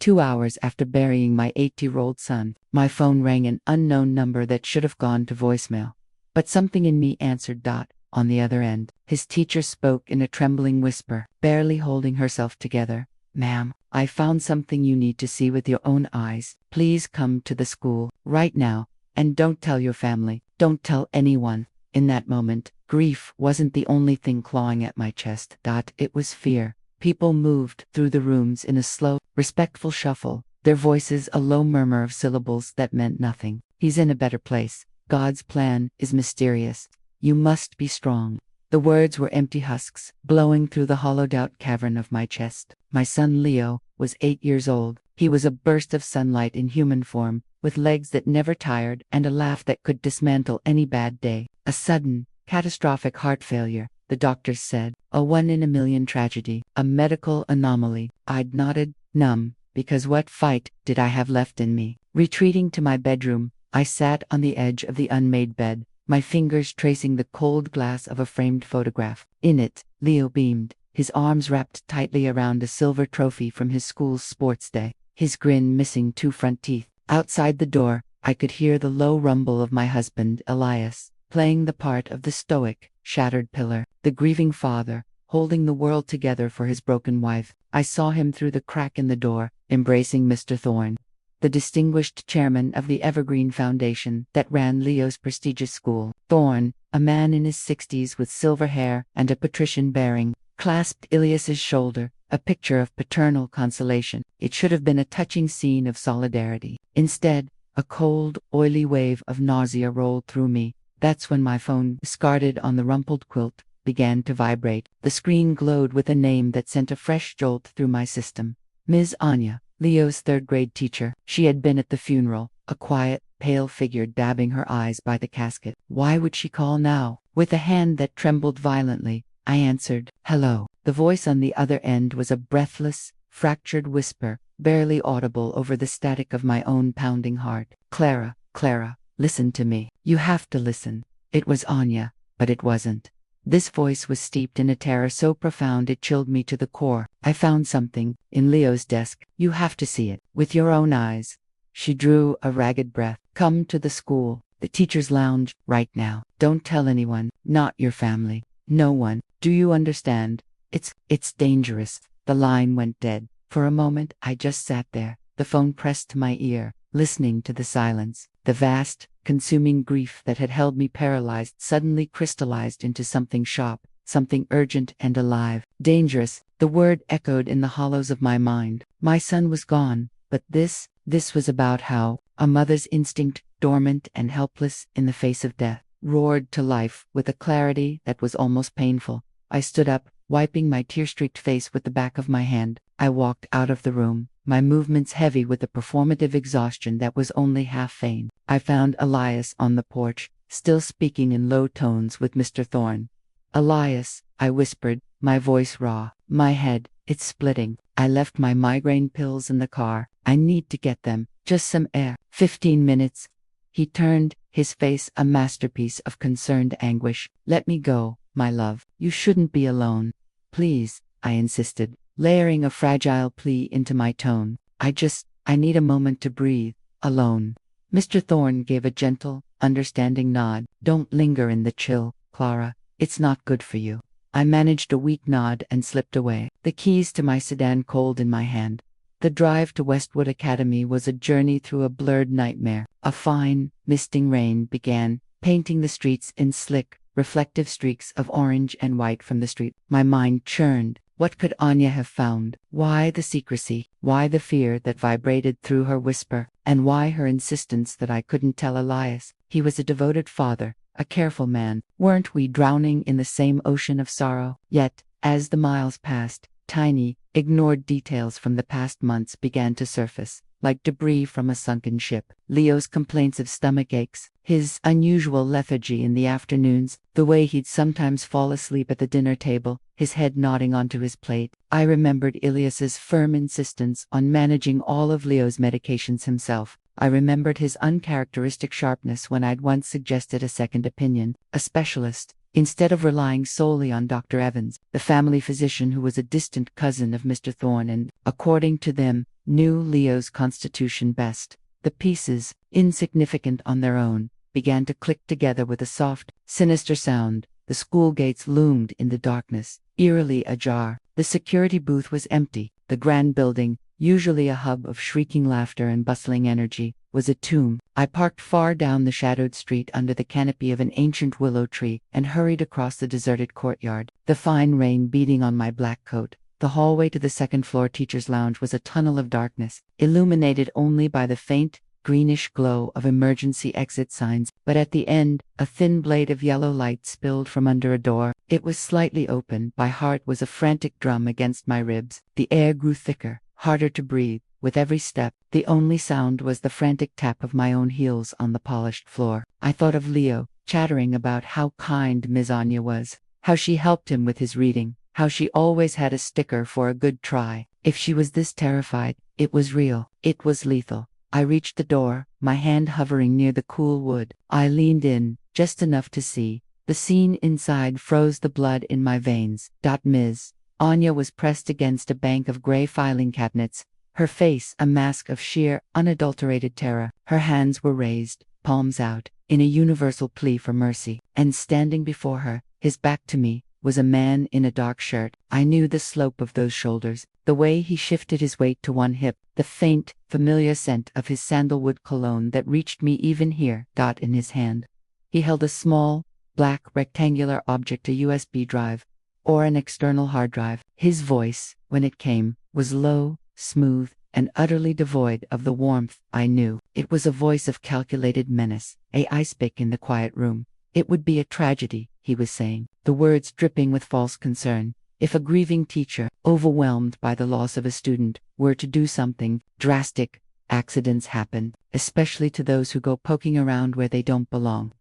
2 hours after burying my 8-year-old son, my phone rang an unknown number that should have gone to voicemail. But something in me answered. On the other end, his teacher spoke in a trembling whisper, barely holding herself together. "Ma'am, I found something you need to see with your own eyes. Please come to the school, right now, and don't tell your family. Don't tell anyone." In that moment, grief wasn't the only thing clawing at my chest. It was fear. People moved through the rooms in a slow, respectful shuffle, their voices a low murmur of syllables that meant nothing. "He's in a better place. God's plan is mysterious. You must be strong." The words were empty husks, blowing through the hollowed-out cavern of my chest. My son Leo was 8 years old. He was a burst of sunlight in human form, with legs that never tired and a laugh that could dismantle any bad day. A sudden, catastrophic heart failure, the doctors said. A 1 in a million tragedy. A medical anomaly. I'd nodded, numb, because what fight did I have left in me? Retreating to my bedroom, I sat on the edge of the unmade bed, my fingers tracing the cold glass of a framed photograph. In it, Leo beamed, his arms wrapped tightly around a silver trophy from his school's sports day, his grin missing 2 front teeth. Outside the door, I could hear the low rumble of my husband, Elias, playing the part of the stoic, shattered pillar, the grieving father, holding the world together for his broken wife. I saw him through the crack in the door, embracing Mr. Thorne, the distinguished chairman of the Evergreen Foundation that ran Leo's prestigious school. Thorne, a man in his 60s with silver hair and a patrician bearing, clasped Elias's shoulder, a picture of paternal consolation. It should have been a touching scene of solidarity. Instead, a cold, oily wave of nausea rolled through me. That's when my phone, discarded on the rumpled quilt, began to vibrate. The screen glowed with a name that sent a fresh jolt through my system. Ms. Anya, Leo's third-grade teacher. She had been at the funeral, a quiet, pale figure dabbing her eyes by the casket. Why would she call now? With a hand that trembled violently, I answered, "Hello." The voice on the other end was a breathless, fractured whisper, barely audible over the static of my own pounding heart. "Clara, Clara, listen to me. You have to listen." It was Anya, but it wasn't. This voice was steeped in a terror so profound it chilled me to the core. "I found something in Leo's desk. You have to see it with your own eyes." She drew a ragged breath. "Come to the school, the teacher's lounge, right now. Don't tell anyone, not your family. No one. Do you understand? It's dangerous." The line went dead. For a moment, I just sat there, the phone pressed to my ear, listening to the silence. The vast, consuming grief that had held me paralyzed suddenly crystallized into something sharp, something urgent and alive. Dangerous, the word echoed in the hollows of my mind. My son was gone, but this was about how a mother's instinct, dormant and helpless in the face of death, roared to life with a clarity that was almost painful. I stood up, wiping my tear-streaked face with the back of my hand. I walked out of the room, my movements heavy with a performative exhaustion that was only half feigned. I found Elias on the porch, still speaking in low tones with Mr. Thorne. "Elias," I whispered, my voice raw. "My head, it's splitting. I left my migraine pills in the car. I need to get them. Just some air. 15 minutes. He turned, his face a masterpiece of concerned anguish. "Let me go, my love. You shouldn't be alone." "Please," I insisted, layering a fragile plea into my tone. I need a moment to breathe, alone." Mr. Thorne gave a gentle, understanding nod. "Don't linger in the chill, Clara. It's not good for you." I managed a weak nod and slipped away, the keys to my sedan cold in my hand. The drive to Westwood Academy was a journey through a blurred nightmare. A fine, misting rain began, painting the streets in slick, reflective streaks of orange and white from the street. My mind churned. What could Anya have found? Why the secrecy? Why the fear that vibrated through her whisper? And why her insistence that I couldn't tell Elias? He was a devoted father, a careful man. Weren't we drowning in the same ocean of sorrow? Yet, as the miles passed, tiny, ignored details from the past months began to surface, like debris from a sunken ship. Leo's complaints of stomach aches, his unusual lethargy in the afternoons, the way he'd sometimes fall asleep at the dinner table, his head nodding onto his plate. I remembered Elias's firm insistence on managing all of Leo's medications himself. I remembered his uncharacteristic sharpness when I'd once suggested a second opinion, a specialist, instead of relying solely on Dr. Evans, the family physician who was a distant cousin of Mr. Thorne and, according to them, knew Leo's constitution best. The pieces, insignificant on their own, began to click together with a soft, sinister sound. The school gates loomed in the darkness, eerily ajar. The security booth was empty. The grand building, usually a hub of shrieking laughter and bustling energy, was a tomb. I parked far down the shadowed street under the canopy of an ancient willow tree and hurried across the deserted courtyard, the fine rain beating on my black coat. The hallway to the second-floor teacher's lounge was a tunnel of darkness, illuminated only by the faint, greenish glow of emergency exit signs, but at the end, a thin blade of yellow light spilled from under a door. It was slightly open. My heart was a frantic drum against my ribs. The air grew thicker, harder to breathe. With every step, the only sound was the frantic tap of my own heels on the polished floor. I thought of Leo, chattering about how kind Miss Anya was, how she helped him with his reading, how she always had a sticker for a good try. If she was this terrified, it was real. It was lethal. I reached the door, my hand hovering near the cool wood. I leaned in, just enough to see. The scene inside froze the blood in my veins. Ms. Anya was pressed against a bank of gray filing cabinets, her face a mask of sheer, unadulterated terror. Her hands were raised, palms out, in a universal plea for mercy. And standing before her, his back to me, was a man in a dark shirt. I knew the slope of those shoulders, the way he shifted his weight to one hip, the faint, familiar scent of his sandalwood cologne that reached me even here. In his hand, he held a small, black rectangular object, a USB drive, or an external hard drive. His voice, when it came, was low, smooth, and utterly devoid of the warmth I knew. It was a voice of calculated menace, a ice pick in the quiet room. It would be a tragedy, he was saying, the words dripping with false concern, if a grieving teacher, overwhelmed by the loss of a student, were to do something drastic. Accidents happen, especially to those who go poking around where they don't belong.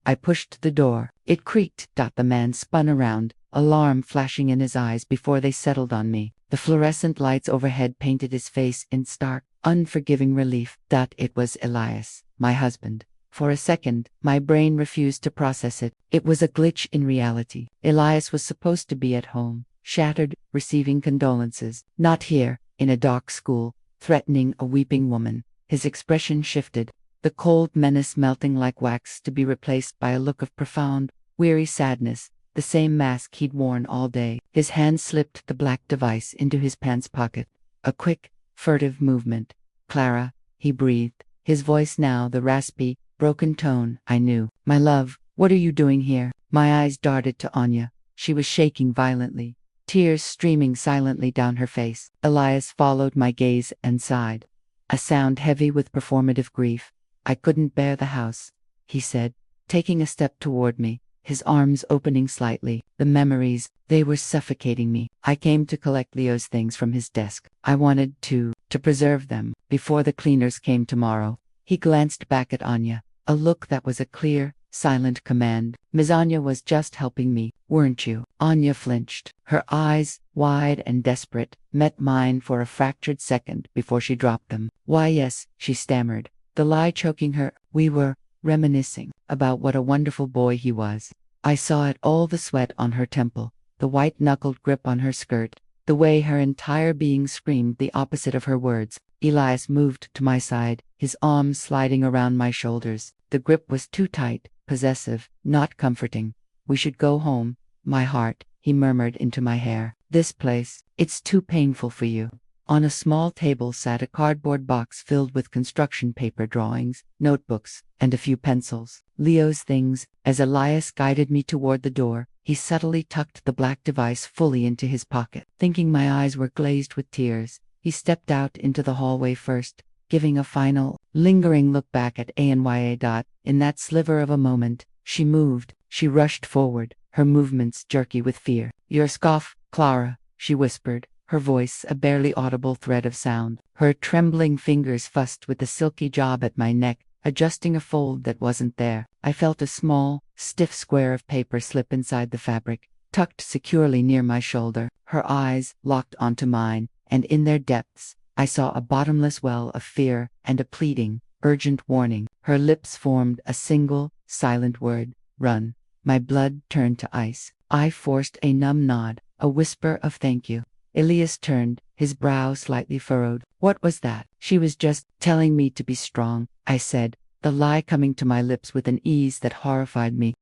I pushed the door. It creaked. The man spun around, alarm flashing in his eyes before they settled on me. The fluorescent lights overhead painted his face in stark, unforgiving relief. It was Elias, my husband. For a second, my brain refused to process it. It was a glitch in reality. Elias was supposed to be at home, shattered, receiving condolences. Not here, in a dark school, threatening a weeping woman. His expression shifted, the cold menace melting like wax to be replaced by a look of profound, weary sadness, the same mask he'd worn all day. His hand slipped the black device into his pants pocket. A quick, furtive movement. "Clara," he breathed, his voice now the raspy, broken tone I knew. "My love, what are you doing here?" My eyes darted to Anya. She was shaking violently, tears streaming silently down her face. Elias followed my gaze and sighed, a sound heavy with performative grief. "I couldn't bear the house," he said, taking a step toward me, his arms opening slightly. "The memories, they were suffocating me. I came to collect Leo's things from his desk. I wanted to preserve them before the cleaners came tomorrow." He glanced back at Anya, a look that was a clear, silent command. "Miss Anya was just helping me, weren't you?" Anya flinched. Her eyes, wide and desperate, met mine for a fractured second before she dropped them. "Why, yes," she stammered, the lie choking her. "We were reminiscing about what a wonderful boy he was." I saw it all, the sweat on her temple, the white-knuckled grip on her skirt, the way her entire being screamed the opposite of her words. Elias moved to my side, his arms sliding around my shoulders. The grip was too tight, possessive, not comforting. "We should go home, my heart," he murmured into my hair. "This place, it's too painful for you." On a small table sat a cardboard box filled with construction paper, drawings, notebooks, and a few pencils. Leo's things. As Elias guided me toward the door, he subtly tucked the black device fully into his pocket. Thinking my eyes were glazed with tears, he stepped out into the hallway first, giving a final, lingering look back at Anya. In that sliver of a moment, she moved. She rushed forward, her movements jerky with fear. "Your scoff, Clara," she whispered, her voice a barely audible thread of sound. Her trembling fingers fussed with the silky job at my neck, adjusting a fold that wasn't there. I felt a small, stiff square of paper slip inside the fabric, tucked securely near my shoulder. Her eyes locked onto mine, and in their depths, I saw a bottomless well of fear and a pleading, urgent warning. Her lips formed a single, silent word: "Run." My blood turned to ice. I forced a numb nod, a whisper of thank you. Elias turned, his brow slightly furrowed. What was that? She was just telling me to be strong, I said, the lie coming to my lips with an ease that horrified me.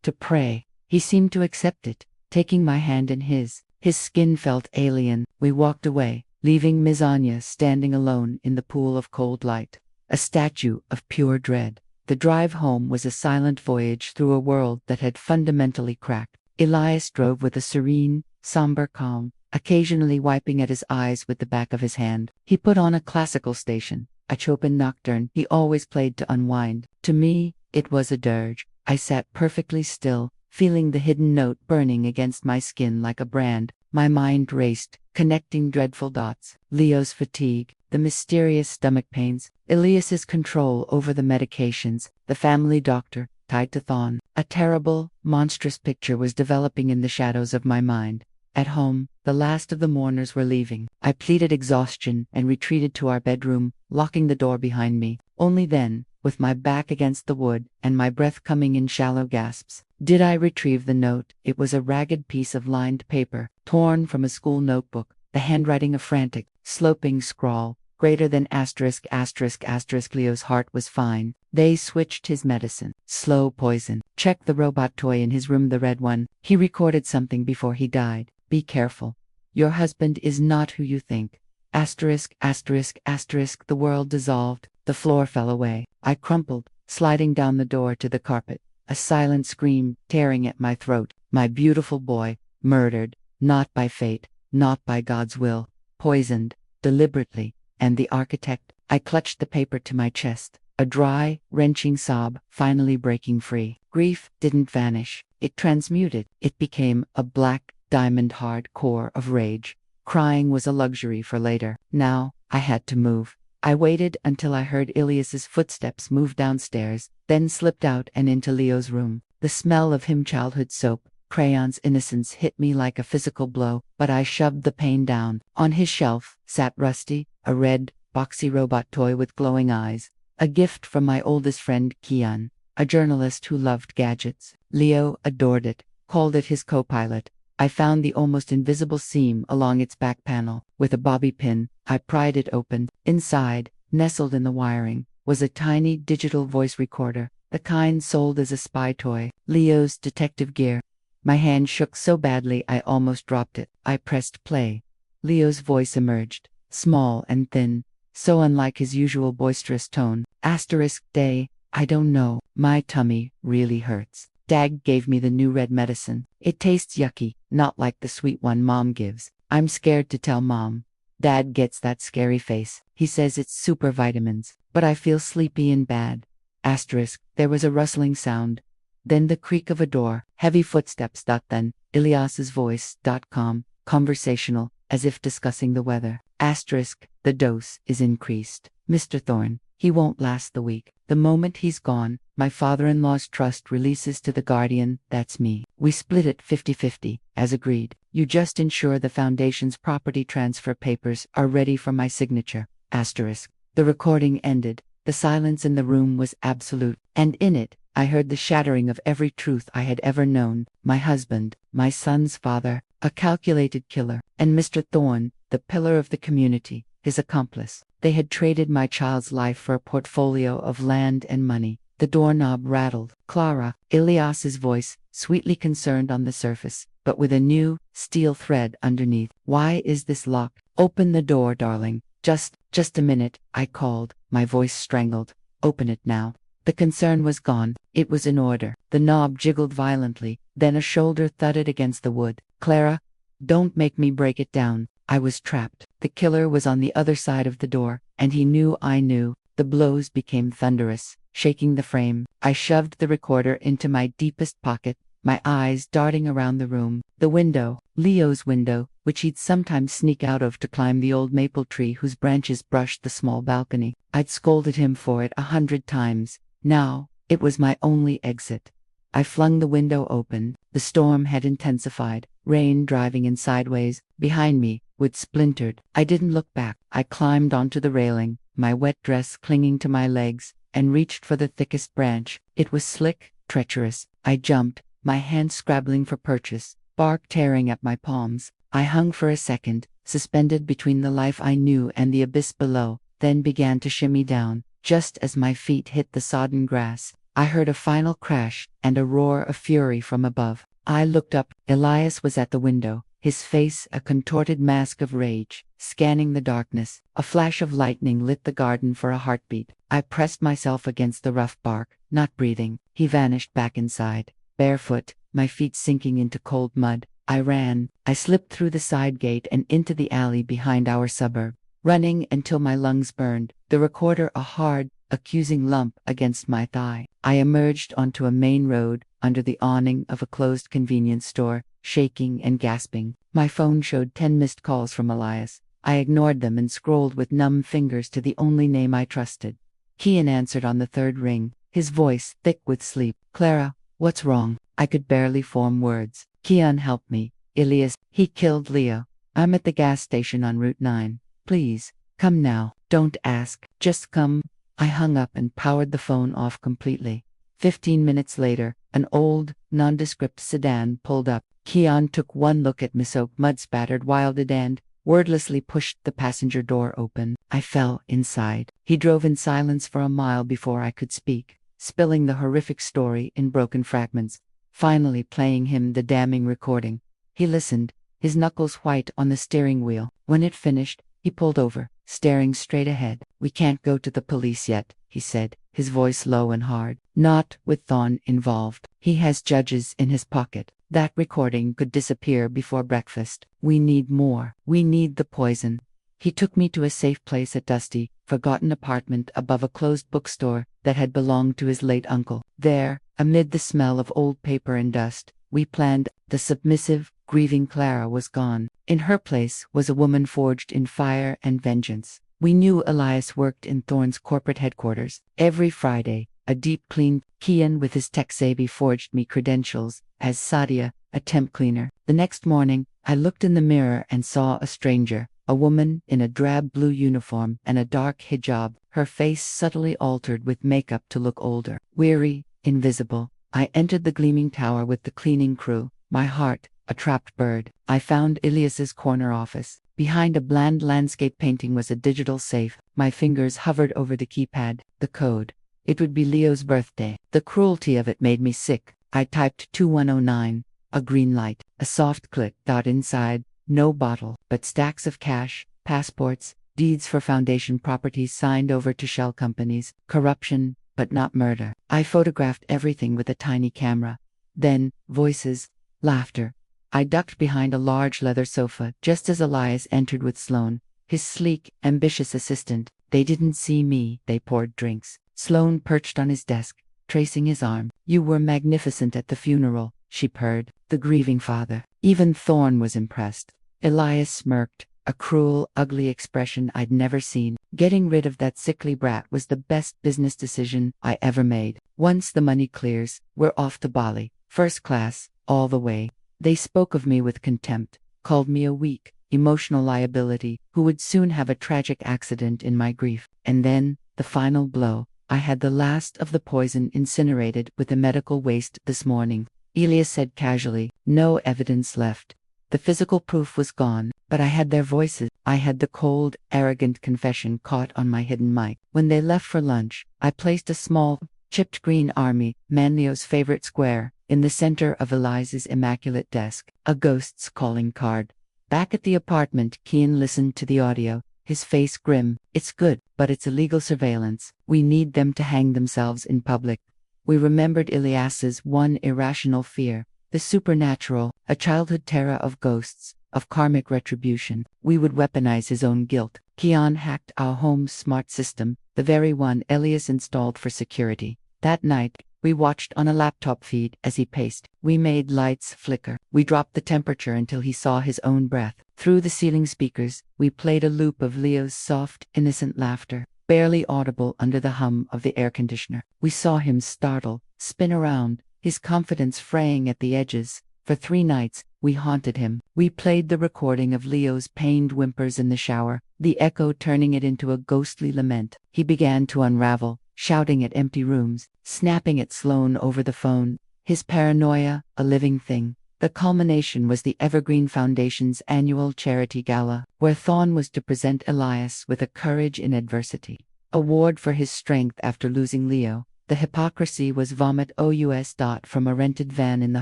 To pray. He seemed to accept it, taking my hand in his. His skin felt alien. We walked away, leaving Miss Anya standing alone in the pool of cold light, a statue of pure dread. The drive home was a silent voyage through a world that had fundamentally cracked. Elias drove with a serene, somber calm, occasionally wiping at his eyes with the back of his hand. He put on a classical station, a Chopin nocturne he always played to unwind. To me, it was a dirge. I sat perfectly still, feeling the hidden note burning against my skin like a brand. My mind raced, connecting dreadful dots. Leo's fatigue, the mysterious stomach pains, Elias's control over the medications, the family doctor, tied to Thon. A terrible, monstrous picture was developing in the shadows of my mind. At home, the last of the mourners were leaving. I pleaded exhaustion and retreated to our bedroom, locking the door behind me. Only then, with my back against the wood and my breath coming in shallow gasps, did I retrieve the note. It was a ragged piece of lined paper, torn from a school notebook, the handwriting a frantic, sloping scrawl, greater than asterisk asterisk asterisk. Leo's heart was fine. They switched his medicine. Slow poison. Check the robot toy in his room, the red one. He recorded something before he died. Be careful. Your husband is not who you think. Asterisk asterisk asterisk. The world dissolved. The floor fell away. I crumpled, sliding down the door to the carpet. A silent scream tearing at my throat. My beautiful boy, murdered, not by fate, not by God's will, poisoned, deliberately. And the architect. I clutched the paper to my chest, a dry, wrenching sob finally breaking free. Grief didn't vanish. It transmuted. It became a black, diamond-hard core of rage. Crying was a luxury for later. Now, I had to move. I waited until I heard Elias's footsteps move downstairs, then slipped out and into Leo's room. The smell of him childhood soap, crayons, innocence hit me like a physical blow, but I shoved the pain down. On his shelf sat Rusty, a red, boxy robot toy with glowing eyes, a gift from my oldest friend Kian, a journalist who loved gadgets. Leo adored it, called it his co-pilot. I found the almost invisible seam along its back panel. With a bobby pin, I pried it open. Inside, nestled in the wiring, was a tiny digital voice recorder, the kind sold as a spy toy. Leo's detective gear. My hand shook so badly I almost dropped it. I pressed play. Leo's voice emerged, small and thin, so unlike his usual boisterous tone. Asterisk day, I don't know. My tummy really hurts. Dad gave me the new red medicine. It tastes yucky, not like the sweet one Mom gives. I'm scared to tell Mom. Dad gets that scary face. He says it's super vitamins, but I feel sleepy and bad. Asterisk, there was a rustling sound. Then the creak of a door, heavy footsteps. Then, Elias's voice. Calm, conversational, as if discussing the weather. Asterisk, the dose is increased. Mr. Thorne, he won't last the week. The moment he's gone, my father-in-law's trust releases to the guardian, that's me. We split it 50-50, as agreed. You just ensure the foundation's property transfer papers are ready for my signature. Asterisk. The recording ended. The silence in the room was absolute, and in it, I heard the shattering of every truth I had ever known. My husband, my son's father, a calculated killer, and Mr. Thorne, the pillar of the community, his accomplice. They had traded my child's life for a portfolio of land and money. The doorknob rattled. Clara, Elias's voice, sweetly concerned on the surface, but with a new, steel thread underneath. Why is this locked? Open the door, darling. Just a minute, I called, my voice strangled. Open it now. The concern was gone. It was in order. The knob jiggled violently, then a shoulder thudded against the wood. Clara, don't make me break it down. I was trapped. The killer was on the other side of the door, and he knew I knew. The blows became thunderous, shaking the frame. I shoved the recorder into my deepest pocket, my eyes darting around the room. The window, Leo's window, which he'd sometimes sneak out of to climb the old maple tree whose branches brushed the small balcony. I'd scolded him for it 100 times. Now, it was my only exit. I flung the window open. The storm had intensified, rain driving in sideways. Behind me, wood splintered. I didn't look back. I climbed onto the railing, my wet dress clinging to my legs, and reached for the thickest branch. It was slick, treacherous. I jumped, my hands scrabbling for purchase, bark tearing at my palms. I hung for a second, suspended between the life I knew and the abyss below, then began to shimmy down. Just as my feet hit the sodden grass, I heard a final crash and a roar of fury from above. I looked up. Elias was at the window, his face a contorted mask of rage, scanning the darkness. A flash of lightning lit the garden for a heartbeat. I pressed myself against the rough bark, not breathing. He vanished back inside. Barefoot, my feet sinking into cold mud, I ran. I slipped through the side gate and into the alley behind our suburb, running until my lungs burned, the recorder a hard, accusing lump against my thigh. I emerged onto a main road, under the awning of a closed convenience store, shaking and gasping. My phone showed 10 missed calls from Elias. I ignored them and scrolled with numb fingers to the only name I trusted. Kian answered on the third ring, his voice thick with sleep. "Clara, what's wrong?" I could barely form words. "Kian, help me. Elias, he killed Leo. I'm at the gas station on Route 9. Please, come now. Don't ask. Just come." I hung up and powered the phone off completely. 15 minutes later, an old, nondescript sedan pulled up. Kian took one look at Miss-Oak mud-spattered Wilded and, wordlessly pushed the passenger door open. I fell inside. He drove in silence for a mile before I could speak, spilling the horrific story in broken fragments, finally playing him the damning recording. He listened, his knuckles white on the steering wheel. When it finished, he pulled over, staring straight ahead. "We can't go to the police yet," he said, his voice low and hard. "Not with Thorn involved. He has judges in his pocket. That recording could disappear before breakfast. We need more. We need the poison." He took me to a safe place, a dusty, forgotten apartment above a closed bookstore that had belonged to his late uncle. There, amid the smell of old paper and dust, we planned. The submissive, grieving Clara was gone. In her place was a woman forged in fire and vengeance. We knew Elias worked in Thorn's corporate headquarters. Every Friday, a deep clean. Kian with his tech-savvy forged me credentials as Sadia, a temp cleaner. The next morning, I looked in the mirror and saw a stranger, a woman in a drab blue uniform and a dark hijab, her face subtly altered with makeup to look older. Weary, invisible, I entered the gleaming tower with the cleaning crew, my heart a trapped bird. I found Elias's corner office. Behind a bland landscape painting was a digital safe. My fingers hovered over the keypad, the code. It would be Leo's birthday. The cruelty of it made me sick. I typed 2109, a green light, a soft click. Inside, no bottle, but stacks of cash, passports, deeds for foundation properties signed over to shell companies, corruption, but not murder. I photographed everything with a tiny camera. Then, voices, laughter. I ducked behind a large leather sofa just as Elias entered with Sloane, his sleek, ambitious assistant. They didn't see me. They poured drinks. Sloane perched on his desk, tracing his arm. "You were magnificent at the funeral," she purred. "The grieving father." Even Thorn was impressed. Elias smirked, a cruel, ugly expression I'd never seen. Getting rid of that sickly brat was the best business decision I ever made. Once the money clears, we're off to Bali, first class, all the way. They spoke of me with contempt, called me a weak, emotional liability who would soon have a tragic accident in my grief. And then, the final blow. I had the last of the poison incinerated with the medical waste this morning. Elias said casually, "No evidence left." The physical proof was gone, but I had their voices. I had the cold, arrogant confession caught on my hidden mic. When they left for lunch, I placed a small, chipped green army, Manlio's favorite square, in the center of Elias's immaculate desk, a ghost's calling card. Back at the apartment, Kian listened to the audio, his face grim. "It's good, but it's illegal surveillance. We need them to hang themselves in public." We remembered Elias's one irrational fear, the supernatural, a childhood terror of ghosts, of karmic retribution. We would weaponize his own guilt. Kian hacked our home's smart system, the very one Elias installed for security. That night, we watched on a laptop feed as he paced. We made lights flicker. We dropped the temperature until he saw his own breath. Through the ceiling speakers, we played a loop of Leo's soft, innocent laughter, barely audible under the hum of the air conditioner. We saw him startle, spin around, his confidence fraying at the edges. For 3 nights, we haunted him. We played the recording of Leo's pained whimpers in the shower, the echo turning it into a ghostly lament. He began to unravel, shouting at empty rooms, snapping at Sloane over the phone, his paranoia a living thing. The culmination was the Evergreen Foundation's annual charity gala, where Thorn was to present Elias with a Courage in Adversity award for his strength after losing Leo. The hypocrisy was vomit OUS. From a rented van in the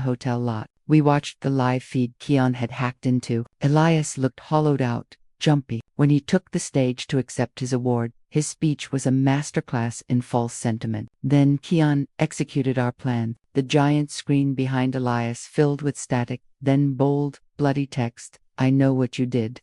hotel lot. We watched the live feed Keon had hacked into. Elias looked hollowed out, jumpy. When he took the stage to accept his award, his speech was a masterclass in false sentiment. Then Keon executed our plan. The giant screen behind Elias filled with static, then bold, bloody text, "I know what you did."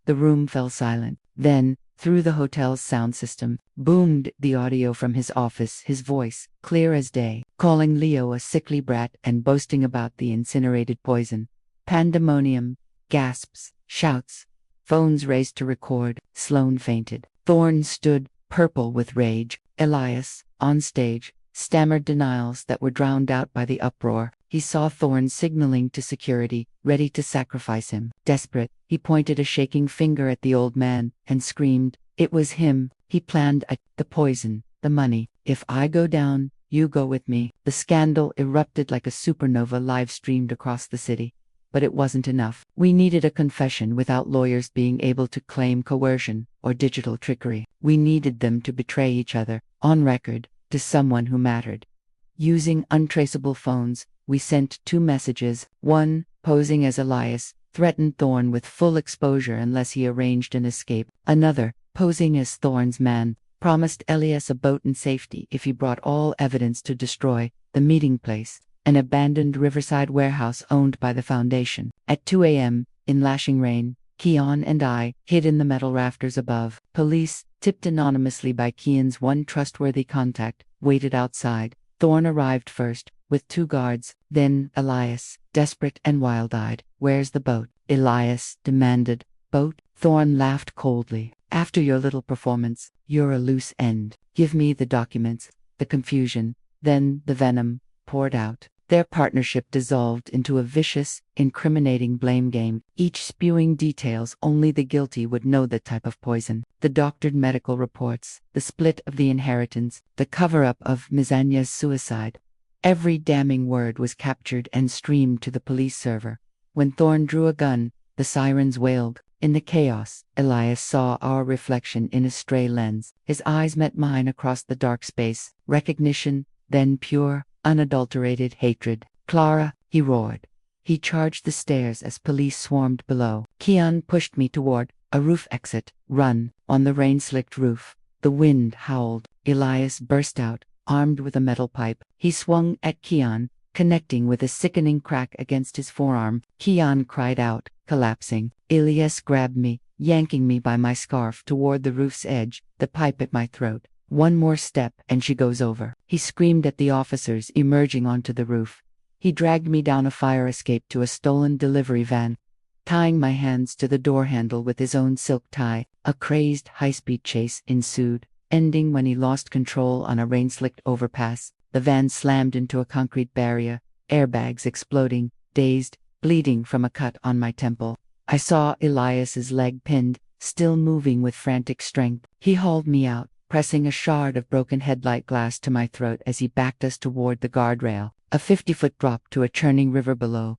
The room fell silent. Then, through the hotel's sound system, boomed the audio from his office, his voice, clear as day, calling Leo a sickly brat and boasting about the incinerated poison. Pandemonium, gasps, shouts. Phones raised to record. Sloane fainted. Thorn stood, purple with rage. Elias, on stage, stammered denials that were drowned out by the uproar. He saw Thorn signaling to security, ready to sacrifice him. Desperate, he pointed a shaking finger at the old man and screamed. It was him. He planned the poison, the money. "If I go down, you go with me." The scandal erupted like a supernova live-streamed across the city. But it wasn't enough. We needed a confession without lawyers being able to claim coercion or digital trickery. We needed them to betray each other, on record, to someone who mattered. Using untraceable phones, we sent 2 messages. One, posing as Elias, threatened Thorn with full exposure unless he arranged an escape. Another, posing as Thorn's man, promised Elias a boat and safety if he brought all evidence to destroy the meeting place, an abandoned riverside warehouse owned by the Foundation. At 2 a.m., in lashing rain, Keon and I hid in the metal rafters above. Police, tipped anonymously by Keon's one trustworthy contact, waited outside. Thorn arrived first, with 2 guards, then Elias, desperate and wild-eyed. "Where's the boat?" Elias demanded. "Boat?" Thorn laughed coldly. "After your little performance, you're a loose end. Give me the documents." The confusion, then the venom, poured out. Their partnership dissolved into a vicious, incriminating blame game, each spewing details only the guilty would know. The type of poison, the doctored medical reports, the split of the inheritance, the cover-up of Mizanya's suicide. Every damning word was captured and streamed to the police server. When Thorn drew a gun, the sirens wailed. In the chaos, Elias saw our reflection in a stray lens. His eyes met mine across the dark space. Recognition, then pure, unadulterated hatred. "Clara!" he roared. He charged the stairs as police swarmed below. Keon pushed me toward a roof exit. "Run!" On the rain-slicked roof, the wind howled. Elias burst out, armed with a metal pipe. He swung at Keon, connecting with a sickening crack against his forearm. Keon cried out, collapsing. Elias grabbed me, yanking me by my scarf toward the roof's edge, the pipe at my throat. "One more step and she goes over." He screamed at the officers emerging onto the roof. He dragged me down a fire escape to a stolen delivery van, tying my hands to the door handle with his own silk tie. A crazed high-speed chase ensued, ending when he lost control on a rain-slicked overpass. The van slammed into a concrete barrier, airbags exploding. Dazed, bleeding from a cut on my temple, I saw Elias's leg pinned, still moving with frantic strength. He hauled me out, pressing a shard of broken headlight glass to my throat as he backed us toward the guardrail. A 50-foot drop to a churning river below.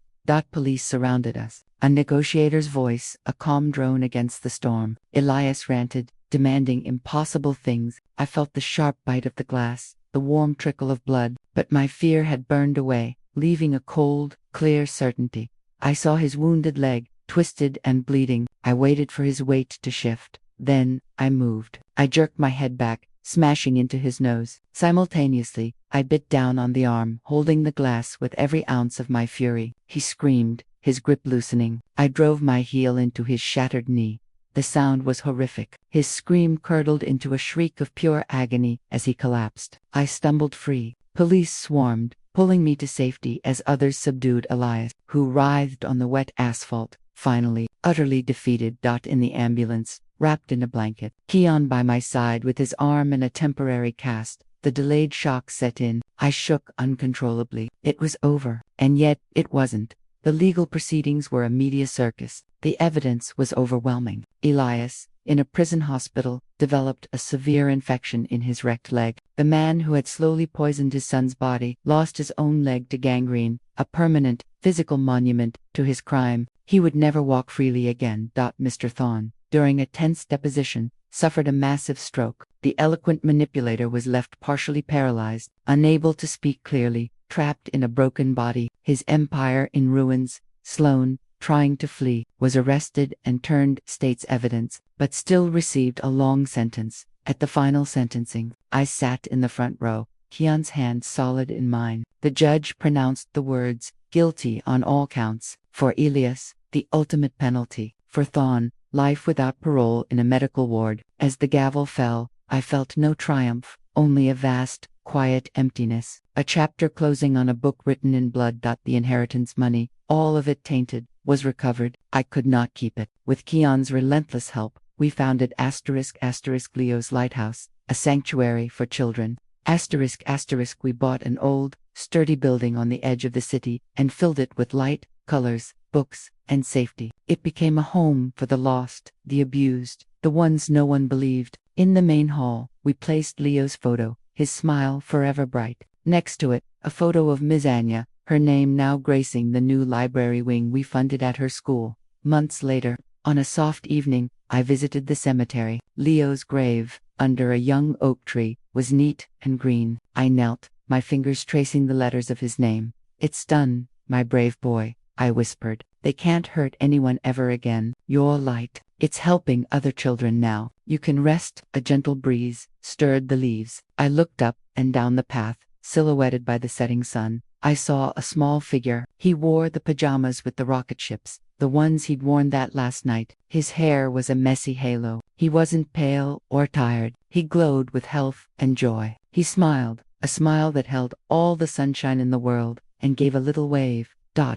Police surrounded us. A negotiator's voice, a calm drone against the storm. Elias ranted, demanding impossible things. I felt the sharp bite of the glass, the warm trickle of blood, but my fear had burned away, leaving a cold, clear certainty. I saw his wounded leg, twisted and bleeding. I waited for his weight to shift. Then, I moved. I jerked my head back, smashing into his nose. Simultaneously, I bit down on the arm, holding the glass with every ounce of my fury. He screamed, his grip loosening. I drove my heel into his shattered knee. The sound was horrific. His scream curdled into a shriek of pure agony as he collapsed. I stumbled free. Police swarmed, pulling me to safety as others subdued Elias, who writhed on the wet asphalt, finally, utterly defeated. In the ambulance, wrapped in a blanket, Keon by my side with his arm in a temporary cast. The delayed shock set in. I shook uncontrollably. It was over. And yet, it wasn't. The legal proceedings were a media circus. The evidence was overwhelming. Elias, in a prison hospital, developed a severe infection in his wrecked leg. The man who had slowly poisoned his son's body lost his own leg to gangrene, a permanent, physical monument to his crime. He would never walk freely again. Mr. Thorne, during a tense deposition, suffered a massive stroke. The eloquent manipulator was left partially paralyzed, unable to speak clearly, trapped in a broken body, his empire in ruins. Sloan, trying to flee, was arrested and turned state's evidence, but still received a long sentence. At the final sentencing, I sat in the front row, Keon's hand solid in mine. The judge pronounced the words, "Guilty on all counts." For Elias, the ultimate penalty. For Thorne, life without parole in a medical ward. As the gavel fell, I felt no triumph, only a vast, quiet emptiness. A chapter closing on a book written in blood. The inheritance money, all of it tainted, was recovered. I could not keep it. With Keon's relentless help, we founded *** Leo's Lighthouse, a sanctuary for children. *** We bought an old, sturdy building on the edge of the city and filled it with light, colors, books, and safety. It became a home for the lost, the abused, the ones no one believed. In the main hall, we placed Leo's photo, his smile forever bright. Next to it, a photo of Ms. Anya, her name now gracing the new library wing we funded at her school. Months later, on a soft evening, I visited the cemetery. Leo's grave, under a young oak tree, was neat and green. I knelt, my fingers tracing the letters of his name. "It's done, my brave boy," I whispered. "They can't hurt anyone ever again. Your light, it's helping other children now. You can rest." A gentle breeze stirred the leaves. I looked up and down the path, silhouetted by the setting sun. I saw a small figure. He wore the pajamas with the rocket ships, the ones he'd worn that last night. His hair was a messy halo. He wasn't pale or tired. He glowed with health and joy. He smiled, a smile that held all the sunshine in the world, and gave a little wave.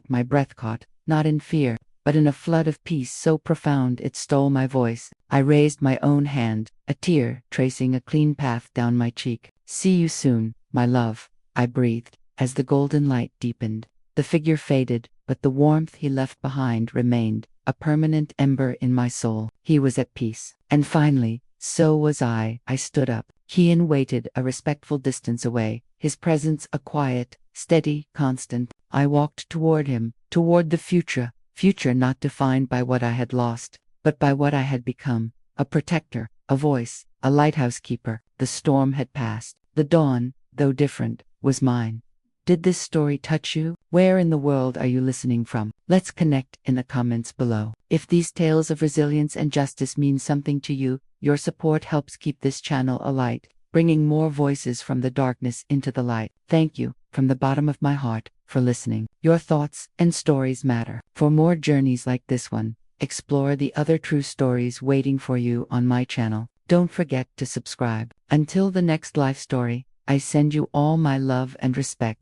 My breath caught, not in fear, but in a flood of peace so profound it stole my voice. I raised my own hand, a tear tracing a clean path down my cheek. "See you soon, my love," I breathed. As the golden light deepened, the figure faded, but the warmth he left behind remained, a permanent ember in my soul. He was at peace. And finally, so was I. I stood up. Keon waited a respectful distance away, his presence a quiet, steady constant. I walked toward him, toward the future not defined by what I had lost, but by what I had become. A protector, a voice, a lighthouse keeper. The storm had passed. The dawn, though different, was mine. Did this story touch you? Where in the world are you listening from? Let's connect in the comments below. If these tales of resilience and justice mean something to you, your support helps keep this channel alight, bringing more voices from the darkness into the light. Thank you, from the bottom of my heart, for listening. Your thoughts and stories matter. For more journeys like this one, explore the other true stories waiting for you on my channel. Don't forget to subscribe. Until the next life story, I send you all my love and respect.